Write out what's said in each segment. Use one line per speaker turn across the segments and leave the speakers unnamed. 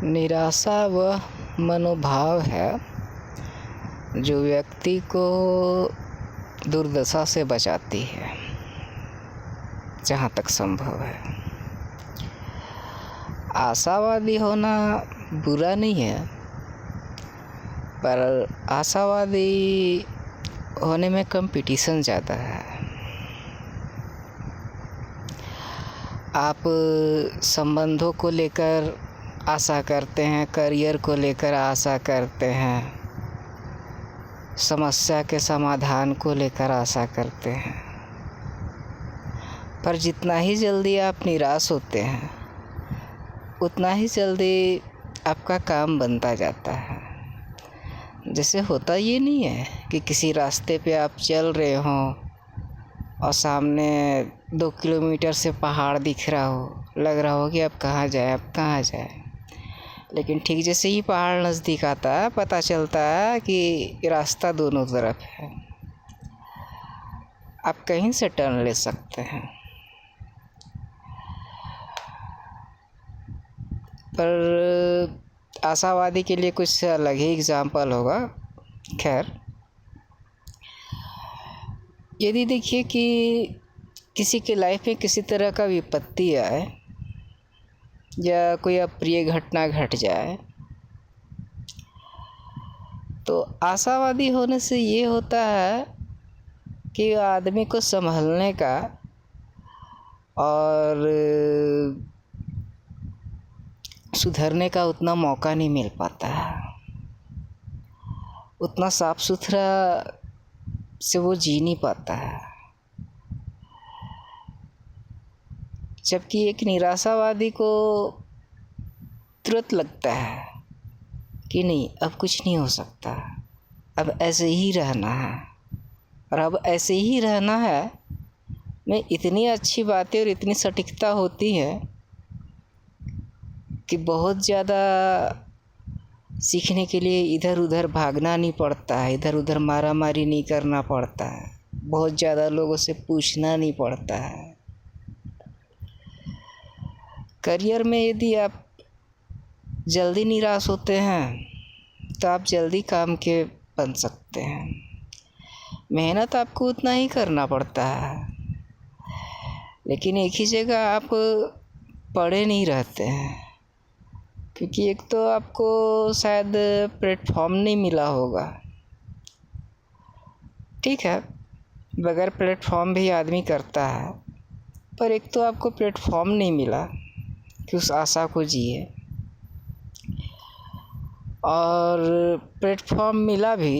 निराशा वह मनोभाव है जो व्यक्ति को दुर्दशा से बचाती है, जहाँ तक संभव है। आशावादी होना बुरा नहीं है, पर आशावादी होने में कंपटीशन ज़्यादा है। आप संबंधों को लेकर आशा करते हैं, करियर को लेकर आशा करते हैं, समस्या के समाधान को लेकर आशा करते हैं, पर जितना ही जल्दी आप निराश होते हैं उतना ही जल्दी आपका काम बनता जाता है। जैसे होता ये नहीं है कि किसी रास्ते पे आप चल रहे हों और सामने 2 किलोमीटर से पहाड़ दिख रहा हो, लग रहा हो कि अब कहाँ जाए, लेकिन ठीक जैसे ही पहाड़ नज़दीक आता है पता चलता है कि रास्ता दोनों तरफ है, आप कहीं से टर्न ले सकते हैं। पर आशावादी के लिए कुछ अलग ही एग्जाम्पल होगा। खैर, यदि देखिए कि किसी के लाइफ में किसी तरह का विपत्ति आए या कोई अप्रिय घटना घट जाए, तो आशावादी होने से ये होता है कि आदमी को संभलने का और सुधरने का उतना मौका नहीं मिल पाता है, उतना साफ सुथरा से वो जी नहीं पाता है। जबकि एक निराशावादी को तुरंत लगता है कि नहीं, अब कुछ नहीं हो सकता, अब ऐसे ही रहना है, और अब ऐसे ही रहना है में इतनी अच्छी बातें और इतनी सटीकता होती है कि बहुत ज़्यादा सीखने के लिए इधर उधर भागना नहीं पड़ता है, इधर उधर मारा मारी नहीं करना पड़ता है, बहुत ज़्यादा लोगों से पूछना नहीं पड़ता है। करियर में यदि आप जल्दी निराश होते हैं तो आप जल्दी काम के बन सकते हैं। मेहनत आपको उतना ही करना पड़ता है, लेकिन एक ही जगह आप पड़े नहीं रहते हैं, क्योंकि एक तो आपको शायद प्लेटफॉर्म नहीं मिला होगा। ठीक है, बगैर प्लेटफॉर्म भी आदमी करता है, पर एक तो आपको प्लेटफॉर्म नहीं मिला कि उस आशा को जिए, और प्लेटफॉर्म मिला भी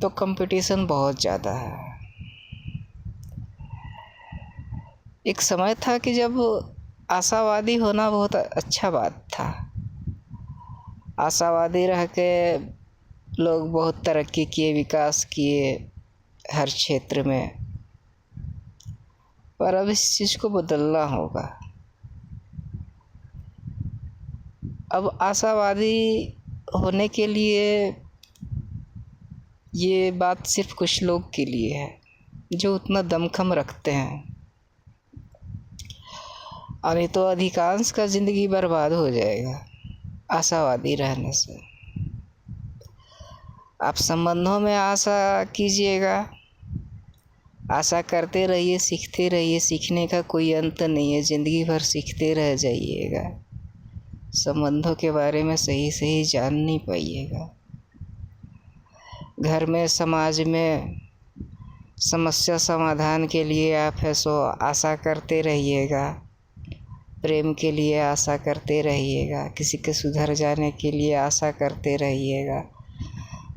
तो कंपटीशन बहुत ज़्यादा है। एक समय था कि जब आशावादी होना बहुत अच्छा बात था, आशावादी रह के लोग बहुत तरक्की किए, विकास किए हर क्षेत्र में। पर अब इस चीज़ को बदलना होगा। अब आशावादी होने के लिए ये बात सिर्फ कुछ लोग के लिए है जो उतना दमखम रखते हैं, और नहीं तो अधिकांश का ज़िंदगी बर्बाद हो जाएगा आशावादी रहने से। आप संबंधों में आशा कीजिएगा, आशा करते रहिए, सीखते रहिए, सीखने का कोई अंत नहीं है, ज़िंदगी भर सीखते रह जाइएगा, संबंधों के बारे में सही सही जान नहीं पाइएगा। घर में, समाज में समस्या समाधान के लिए आप है सो आशा करते रहिएगा, प्रेम के लिए आशा करते रहिएगा, किसी के सुधर जाने के लिए आशा करते रहिएगा,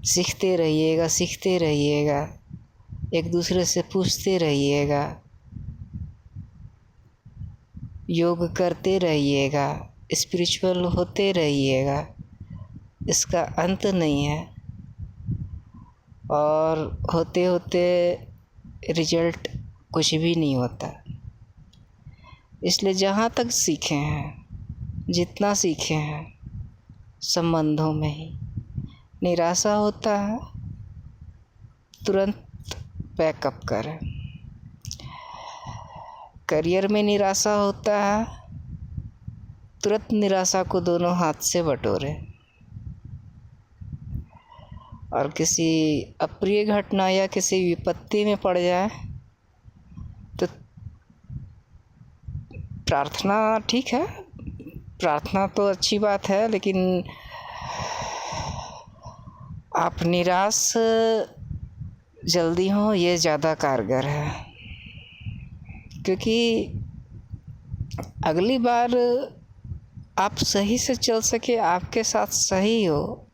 सीखते रहिएगा, सीखते रहिएगा, एक दूसरे से पूछते रहिएगा, योग करते रहिएगा, स्पिरिचुअल होते रहिएगा। इसका अंत नहीं है, और होते होते रिजल्ट कुछ भी नहीं होता। इसलिए जहाँ तक सीखे हैं, जितना सीखे हैं, संबंधों में ही निराशा होता है, तुरंत बैकअप करें। करियर में निराशा होता है तुरंत निराशा को दोनों हाथ से बटोरे और किसी अप्रिय घटना या किसी विपत्ति में पड़ जाए तो प्रार्थना ठीक है, प्रार्थना तो अच्छी बात है, लेकिन आप निराश जल्दी हो ये ज़्यादा कारगर है। क्योंकि अगली बार आप सही से चल सके, आपके साथ सही हो,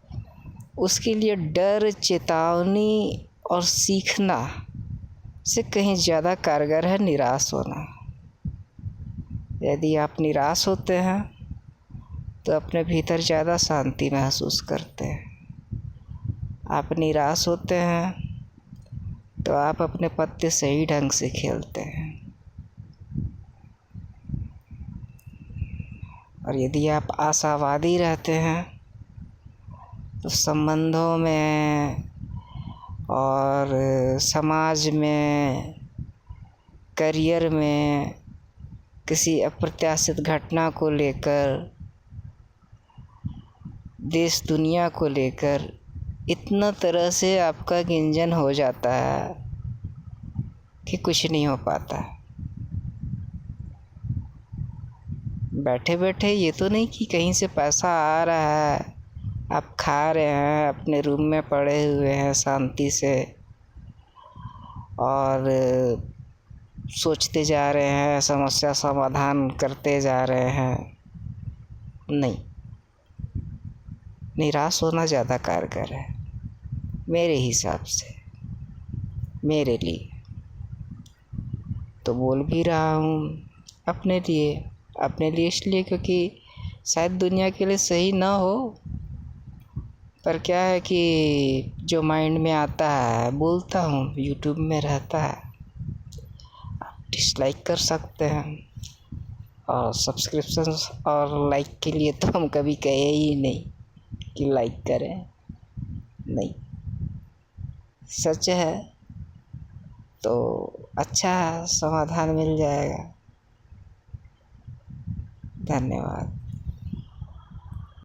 उसके लिए डर, चेतावनी और सीखना से कहीं ज़्यादा कारगर है निराश होना। यदि आप निराश होते हैं तो अपने भीतर ज़्यादा शांति महसूस करते हैं। आप निराश होते हैं तो आप अपने पत्ते सही ढंग से खेलते हैं। और यदि आप आशावादी रहते हैं तो संबंधों में और समाज में, करियर में किसी अप्रत्याशित घटना को लेकर, देश दुनिया को लेकर इतना तरह से आपका गिंजन हो जाता है कि कुछ नहीं हो पाता। बैठे बैठे ये तो नहीं कि कहीं से पैसा आ रहा है, आप खा रहे हैं, अपने रूम में पड़े हुए हैं शांति से और सोचते जा रहे हैं, समस्या समाधान करते जा रहे हैं। नहीं, निराश होना ज़्यादा कारगर है मेरे हिसाब से, मेरे लिए। तो बोल भी रहा हूँ अपने लिए इसलिए क्योंकि शायद दुनिया के लिए सही ना हो, पर क्या है कि जो माइंड में आता है बोलता हूँ, यूट्यूब में रहता है। आप डिसलाइक कर सकते हैं, और सब्सक्रिप्शन और लाइक के लिए तो हम कभी कहे ही नहीं कि लाइक करें, नहीं। सच है तो अच्छा समाधान मिल जाएगा। धन्यवाद।